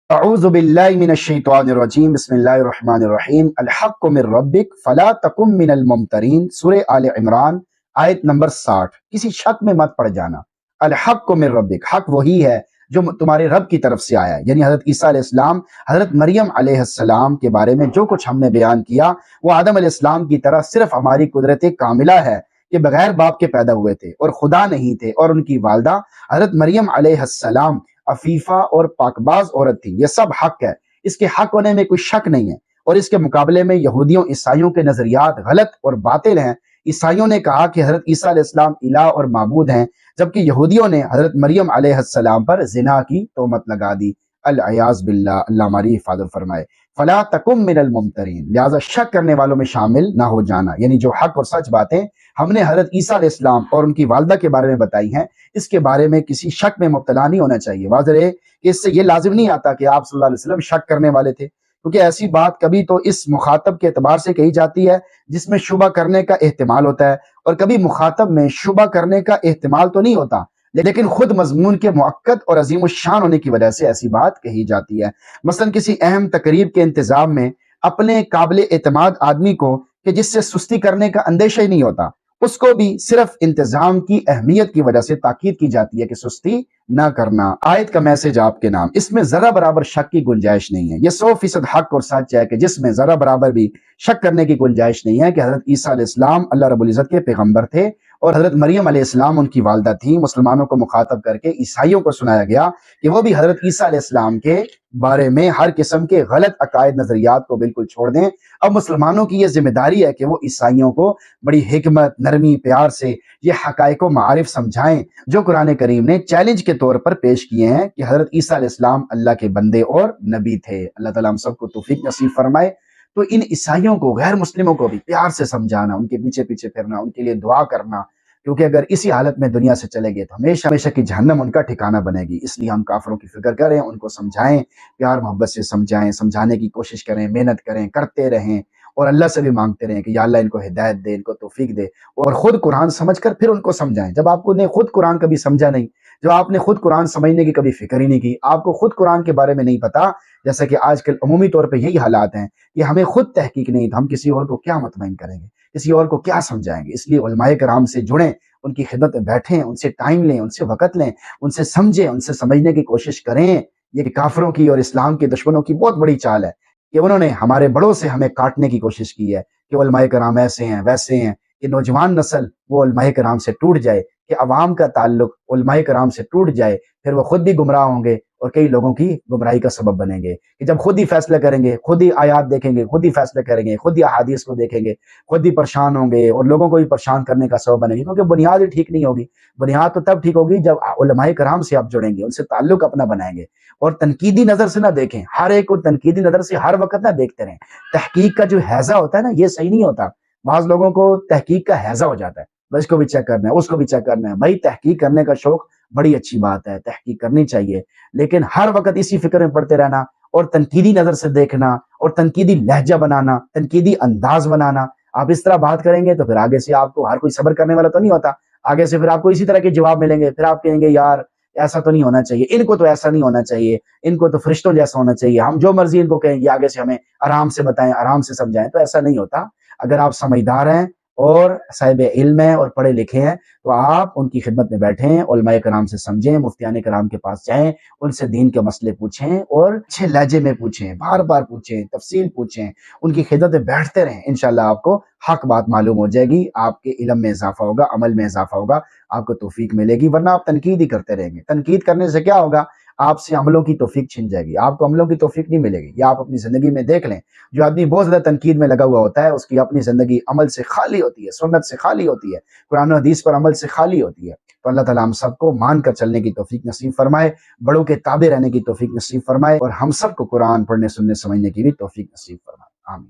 اعوذ باللہ من الشیطان الرجیم بسم اللہ الرحمن الرحیم الحق من ربک فلا تکن من الممترین سورہ آل عمران آیت نمبر 60۔ کسی شک میں مت پڑ جانا۔ الحق من ربک، حق وہی ہے جو تمہارے رب کی طرف سے آیا ہے، یعنی حضرت عیسیٰ علیہ السلام، حضرت مریم علیہ السلام کے بارے میں جو کچھ ہم نے بیان کیا وہ آدم علیہ السلام کی طرح صرف ہماری قدرت کاملہ ہے کہ بغیر باپ کے پیدا ہوئے تھے اور خدا نہیں تھے، اور ان کی والدہ حضرت مریم علیہ السلام عفیفہ اور پاکباز عورت تھی۔ یہ سب حق ہے، اس کے حق ہونے میں کوئی شک نہیں ہے، اور اس کے مقابلے میں یہودیوں عیسائیوں کے نظریات غلط اور باطل ہیں۔ عیسائیوں نے کہا کہ حضرت عیسیٰ علیہ السلام الہ اور معبود ہیں، جبکہ یہودیوں نے حضرت مریم علیہ السلام پر زنا کی تہمت لگا دی۔ العیاذ باللہ، اللہ ہماری حفاظت فرمائے۔ فلا تکم من الممترین، لہذا شک کرنے والوں میں شامل نہ ہو جانا، یعنی جو حق اور سچ باتیں ہم نے حضرت عیسیٰ علیہ السلام اور ان کی والدہ کے بارے میں بتائی ہیں، اس کے بارے میں کسی شک میں مبتلا نہیں ہونا چاہیے۔ واضح ہے کہ اس سے یہ لازم نہیں آتا کہ آپ صلی اللہ علیہ وسلم شک کرنے والے تھے، کیونکہ ایسی بات کبھی تو اس مخاطب کے اعتبار سے کہی جاتی ہے جس میں شبہ کرنے کا احتمال ہوتا ہے، اور کبھی مخاطب میں شبہ کرنے کا احتمال تو نہیں ہوتا، لیکن خود مضمون کے مؤکد اور عظیم الشان ہونے کی وجہ سے ایسی بات کہی جاتی ہے۔ مثلا کسی اہم تقریب کے انتظام میں اپنے قابل اعتماد آدمی کو کہ جس سے سستی کرنے کا اندیشہ ہی نہیں ہوتا، اس کو بھی صرف انتظام کی اہمیت کی وجہ سے تاکید کی جاتی ہے کہ سستی نہ کرنا۔ آیت کا میسج آپ کے نام، اس میں ذرا برابر شک کی گنجائش نہیں ہے۔ یہ 100% حق اور سچ ہے کہ جس میں ذرا برابر بھی شک کرنے کی گنجائش نہیں ہے کہ حضرت عیسیٰ علیہ السلام اللہ رب العزت کے پیغمبر تھے، اور حضرت مریم علیہ السلام ان کی والدہ تھیں۔ مسلمانوں کو مخاطب کر کے عیسائیوں کو سنایا گیا کہ وہ بھی حضرت عیسیٰ علیہ السلام کے بارے میں ہر قسم کے غلط عقائد نظریات کو بالکل چھوڑ دیں۔ اب مسلمانوں کی یہ ذمہ داری ہے کہ وہ عیسائیوں کو بڑی حکمت، نرمی، پیار سے یہ حقائق و معارف سمجھائیں جو قرآن کریم نے چیلنج کے طور پر پیش کیے ہیں کہ حضرت عیسیٰ علیہ السلام اللہ کے بندے اور نبی تھے۔ اللہ تعالیٰ ہم سب کو توفیق نصیب فرمائے۔ تو ان عیسائیوں کو، غیر مسلموں کو بھی پیار سے سمجھانا، ان کے پیچھے پیچھے پھرنا، ان کے لیے دعا کرنا، کیونکہ اگر اسی حالت میں دنیا سے چلے گئے تو ہمیشہ ہمیشہ کی جہنم ان کا ٹھکانہ بنے گی۔ اس لیے ہم کافروں کی فکر کریں، ان کو سمجھائیں، پیار محبت سے سمجھائیں، سمجھانے کی کوشش کریں، محنت کریں، کرتے رہیں، اور اللہ سے بھی مانگتے رہیں کہ یا اللہ ان کو ہدایت دے، ان کو توفیق دے، اور خود قرآن سمجھ کر پھر ان کو سمجھائیں۔ جب آپ کو نے خود قرآن کبھی سمجھا نہیں، جب آپ نے خود قرآن سمجھنے کی کبھی فکر ہی نہیں کی، آپ کو خود قرآن کے بارے میں نہیں پتا، جیسا کہ آج کل عمومی طور پہ یہی حالات ہیں کہ ہمیں خود تحقیق نہیں، تو ہم کسی اور کو کیا مطمئن کریں گے، کسی اور کو کیا سمجھائیں گے۔ اس لیے علماء کرام سے جڑیں، ان کی خدمت میں بیٹھیں، ان سے ٹائم لیں، ان سے وقت لیں، ان سے سمجھیں، ان سے سمجھنے کی کوشش کریں۔ یہ کافروں کی اور اسلام کے دشمنوں کی بہت بڑی چال ہے کہ انہوں نے ہمارے بڑوں سے ہمیں کاٹنے کی کوشش کی ہے کہ علماء کرام ایسے ہیں ویسے ہیں، کہ نوجوان نسل وہ علماء کرام سے ٹوٹ جائے، کہ عوام کا تعلق علماء کرام سے ٹوٹ جائے، پھر وہ خود بھی گمراہ ہوں گے اور کئی لوگوں کی گمراہی کا سبب بنیں گے، کہ جب خود ہی فیصلہ کریں گے، خود ہی آیات دیکھیں گے، خود ہی فیصلہ کریں گے، خود ہی احادیث کو دیکھیں گے، خود ہی پریشان ہوں گے اور لوگوں کو بھی پریشان کرنے کا سبب بنے گی، کیونکہ بنیاد ہی ٹھیک نہیں ہوگی۔ بنیاد تو تب ٹھیک ہوگی جب علماء کرام سے آپ جڑیں گے، ان سے تعلق اپنا بنائیں گے، اور تنقیدی نظر سے نہ دیکھیں، ہر ایک کو تنقیدی نظر سے ہر وقت نہ دیکھتے رہیں۔ تحقیق کا جو حیضہ ہوتا ہے نا، یہ صحیح نہیں ہوتا۔ بعض لوگوں کو تحقیق کا حیضہ ہو جاتا ہے، بس اس کو بھی چیک کرنا ہے، اس کو بھی چیک کرنا ہے۔ بھائی تحقیق کرنے کا شوق بڑی اچھی بات ہے، تحقیق کرنی چاہیے، لیکن ہر وقت اسی فکر میں پڑتے رہنا اور تنقیدی نظر سے دیکھنا اور تنقیدی لہجہ بنانا، تنقیدی انداز بنانا، آپ اس طرح بات کریں گے تو پھر آگے سے آپ کو ہر کوئی صبر کرنے والا تو نہیں ہوتا، آگے سے پھر آپ کو اسی طرح کے جواب ملیں گے، پھر آپ کہیں گے یار ایسا تو نہیں ہونا چاہیے، ان کو تو ایسا نہیں ہونا چاہیے، ان کو تو فرشتوں جیسا ہونا چاہیے، ہم جو مرضی ان کو کہیں گے، آگے سے ہمیں آرام سے بتائیں، آرام سے سمجھائیں، تو ایسا نہیں ہوتا۔ اگر آپ سمجھدار ہیں اور صاحب علم ہیں اور پڑھے لکھے ہیں تو آپ ان کی خدمت میں بیٹھیں، علماء کرام سے سمجھیں، مفتیان کرام کے پاس جائیں، ان سے دین کے مسئلے پوچھیں اور اچھے لہجے میں پوچھیں، بار بار پوچھیں، تفصیل پوچھیں، ان کی خدمت میں بیٹھتے رہیں۔ انشاءاللہ آپ کو حق بات معلوم ہو جائے گی، آپ کے علم میں اضافہ ہوگا، عمل میں اضافہ ہوگا، آپ کو توفیق ملے گی، ورنہ آپ تنقید ہی کرتے رہیں گے۔ تنقید کرنے سے کیا ہوگا؟ آپ سے عملوں کی توفیق چھن جائے گی، آپ کو عملوں کی توفیق نہیں ملے گی۔ یہ آپ اپنی زندگی میں دیکھ لیں، جو آدمی بہت زیادہ تنقید میں لگا ہوا ہوتا ہے اس کی اپنی زندگی عمل سے خالی ہوتی ہے، سنت سے خالی ہوتی ہے، قرآن و حدیث پر عمل سے خالی ہوتی ہے۔ تو اللہ تعالیٰ ہم سب کو مان کر چلنے کی توفیق نصیب فرمائے، بڑوں کے تابع رہنے کی توفیق نصیب فرمائے، اور ہم سب کو قرآن پڑھنے، سننے، سمجھنے کی بھی توفیق نصیب فرمائے۔ آمین۔